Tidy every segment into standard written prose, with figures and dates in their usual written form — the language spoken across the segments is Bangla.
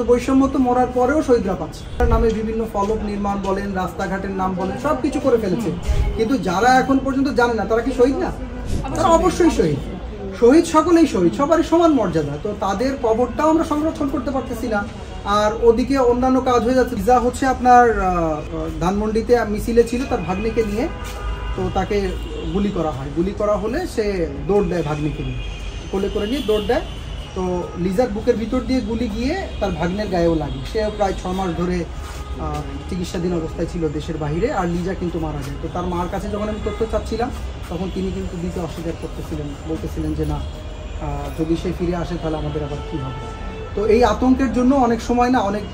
তো বৈষম্য তো মরার পরেও শহীদরা পাচ্ছে। তার নামে বিভিন্ন ফলক নির্মাণ বলেন, রাস্তাঘাটের নাম বলেন, সব কিছু করে ফেলেছে। কিন্তু যারা এখন পর্যন্ত জানে না তারা কি শহীদ না? তারা অবশ্যই শহীদ। শহীদ সকলেই শহীদ, সবারই সমান মর্যাদা। তো তাদের কবরটাও আমরা সংরক্ষণ করতে পারতেছি না। আর ওদিকে অন্যান্য কাজ হয়ে যাচ্ছে। যা হচ্ছে আপনার ধানমন্ডিতে মিছিলে ছিল তার ভাগ্নিকে নিয়ে, তো তাকে গুলি করা হয়। গুলি করা হলে সে দৌড় দেয়, ভাগ্নিকে নিয়ে কোলে করে নিয়ে দৌড় দেয়। তো লিজার বুকের ভিতর দিয়ে গুলি গিয়ে তার ভাগ্নের গায়েও লাগে। সে প্রায় 6 মাস ধরে চিকিৎসাধীন অবস্থায় ছিল দেশের বাইরে। আর লিজা কিন্তু মারা যায়। তো তার মার কাছে যখন আমি তথ্য চাচ্ছিলাম তখন তিনি কিন্তু দিতে অস্বীকার করতেছিলেন, বলতেছিলেন যে না, যদি সে ফিরে আসে তাহলে আমাদের আবার কী হবে। তো এই আতঙ্কের জন্য অনেক সময় না অনেক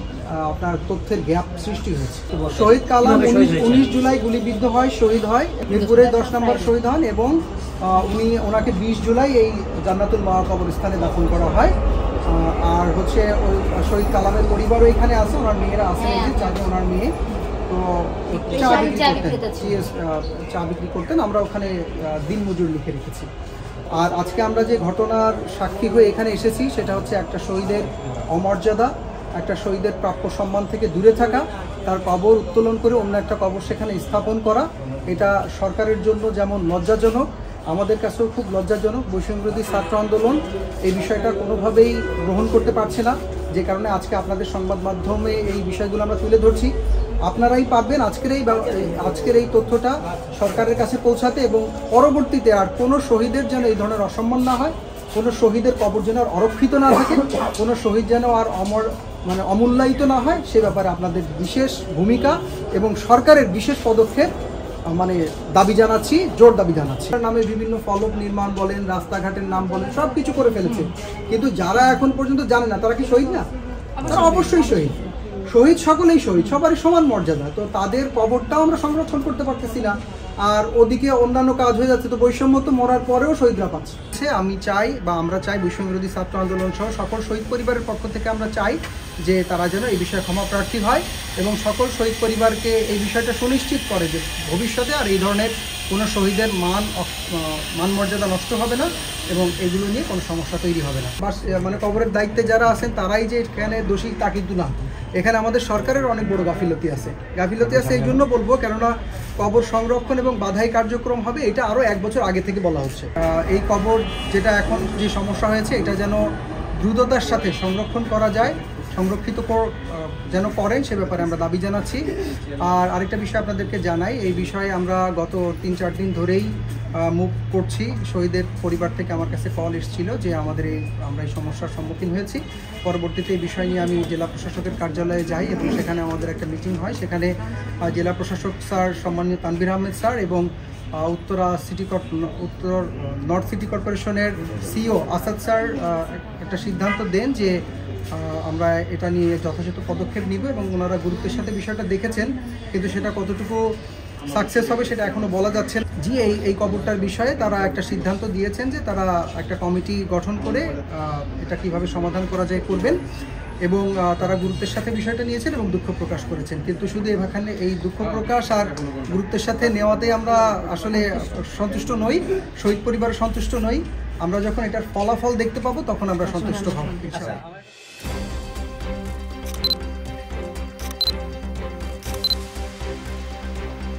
আপনার তথ্যের গ্যাপ সৃষ্টি হয়েছে। শহীদ কালাম 19 জুলাই গুলিবিদ্ধ হয়, শহীদ হয়, মিরপুরে 10 নম্বর শহীদ হন এবং ওনাকে 20 জুলাই এই জান্নাতুল মাওয়া কবরস্থানে দাফন করা হয়। আর হচ্ছে ওই শহীদ কালামের পরিবারও এখানে আছে, ওনার মেয়েরা আছে, চাঁদে ওনার মেয়ে। তো চা বিক্রি করতেন, আমরা ওখানে দিনমজুর লিখে রেখেছি। আর আজকে আমরা যে ঘটনার সাক্ষী হয়ে এখানে এসেছি সেটা হচ্ছে একটা শহীদের অমর্যাদা, একটা শহীদের প্রাপ্য সম্মান থেকে দূরে থাকা, তার কবর উত্তোলন করে অন্য একটা কবর সেখানে স্থাপন করা। এটা সরকারের জন্য যেমন লজ্জাজনক, আমাদের কাছেও খুব লজ্জাজনক। বৈষম্যবিরোধী ছাত্র আন্দোলন এই বিষয়টা কোনোভাবেই গ্রহণ করতে পারছে না, যে কারণে আজকে আপনাদের সংবাদ মাধ্যমে এই বিষয়গুলো আমরা তুলে ধরছি। আপনারাই পারবেন আজকের এই তথ্যটা সরকারের কাছে পৌঁছাতে, এবং পরবর্তীতে আর কোনো শহীদের যেন এই ধরনের অসম্মান না হয়, কোনো শহীদের কবর যেন আর অরক্ষিত না থাকে, কোনো শহীদ যেন আর অমূল্যায়িত না হয়, সে ব্যাপারে আপনাদের বিশেষ ভূমিকা এবং সরকারের বিশেষ পদক্ষেপ দাবি জানাচ্ছি, জোর দাবি জানাচ্ছি। তার নামে বিভিন্ন ফলক নির্মাণ বলেন, রাস্তাঘাটের নাম বলেন, সব কিছু করে ফেলেছে। কিন্তু যারা এখন পর্যন্ত জানে না তারা কি শহীদ না? তারা অবশ্যই শহীদ। শহীদ সকলেই শহীদ, সবারই সমান মর্যাদা। তো তাদের কবরটাও আমরা সংরক্ষণ করতে পারতেছি না। আর ওদিকে অন্যান্য কাজ হয়ে যাচ্ছে। তো বৈষম্য তো মরার পরেও শহীদরা পাচ্ছে। আমি চাই, বা আমরা চাই, বৈষম্যবিরোধী ছাত্র আন্দোলন সহ সকল শহীদ পরিবারের পক্ষ থেকে আমরা চাই যে তারা যেন এই বিষয়ে ক্ষমা প্রার্থী হয় এবং সকল শহীদ পরিবারকে এই বিষয়টা সুনিশ্চিত করে যে ভবিষ্যতে আর এই ধরনের কোনো শহীদের মান মর্যাদা নষ্ট হবে না এবং এগুলো নিয়ে কোনো সমস্যা তৈরি হবে না। কবরের দায়িত্বে যারা আছেন তারাই যে এখানে দোষী তা কিন্তু না। এখানে আমাদের সরকারের অনেক বড় গাফিলতি আছে। এই জন্য বলবো, কেননা কবর সংরক্ষণ এবং বাধাই কার্যক্রম হবে এটা আরও 1 বছর আগে থেকে বলা হচ্ছে। এই কবর যেটা এখন যে সমস্যা হয়েছে এটা যেন দ্রুততার সাথে সংরক্ষণ করা যায়, সংরক্ষিত যেন করেন, সে ব্যাপারে আমরা দাবি জানাচ্ছি। আর আরেকটা বিষয় আপনাদেরকে জানাই, এই বিষয়ে আমরা গত 3-4 দিন ধরেই মুভ করছি। শহীদের পরিবার থেকে আমার কাছে কল এসেছিল যে আমরা এই সমস্যার সম্মুখীন হয়েছি। পরবর্তীতে এই বিষয় নিয়ে আমি জেলা প্রশাসকের কার্যালয়ে যাই এবং সেখানে আমাদের একটা মিটিং হয়। সেখানে জেলা প্রশাসক স্যার সম্মানীয় তানভীর আহমেদ স্যার এবং উত্তর নর্থ সিটি কর্পোরেশনের সিও আসাদ স্যার একটা সিদ্ধান্ত দেন যে আমরা এটা নিয়ে যথাযথ পদক্ষেপ নিব এবং ওনারা গুরুত্বের সাথে বিষয়টা দেখেছেন, কিন্তু সেটা কতটুকু সাকসেস হবে সেটা এখনও বলা যাচ্ছে না। জি, এই কবরটার বিষয়ে তারা একটা সিদ্ধান্ত দিয়েছেন যে তারা একটা কমিটি গঠন করে এটা কিভাবে সমাধান করা যায় করবেন এবং তারা গুরুত্বের সাথে বিষয়টা নিয়েছেন এবং দুঃখ প্রকাশ করেছেন। কিন্তু শুধু এখানে এই দুঃখ প্রকাশ আর গুরুত্বের সাথে নেওয়াতে আমরা আসলে সন্তুষ্ট নই, শহীদ পরিবার সন্তুষ্ট নই। আমরা যখন এটার ফলাফল দেখতে পাবো তখন আমরা সন্তুষ্ট হব।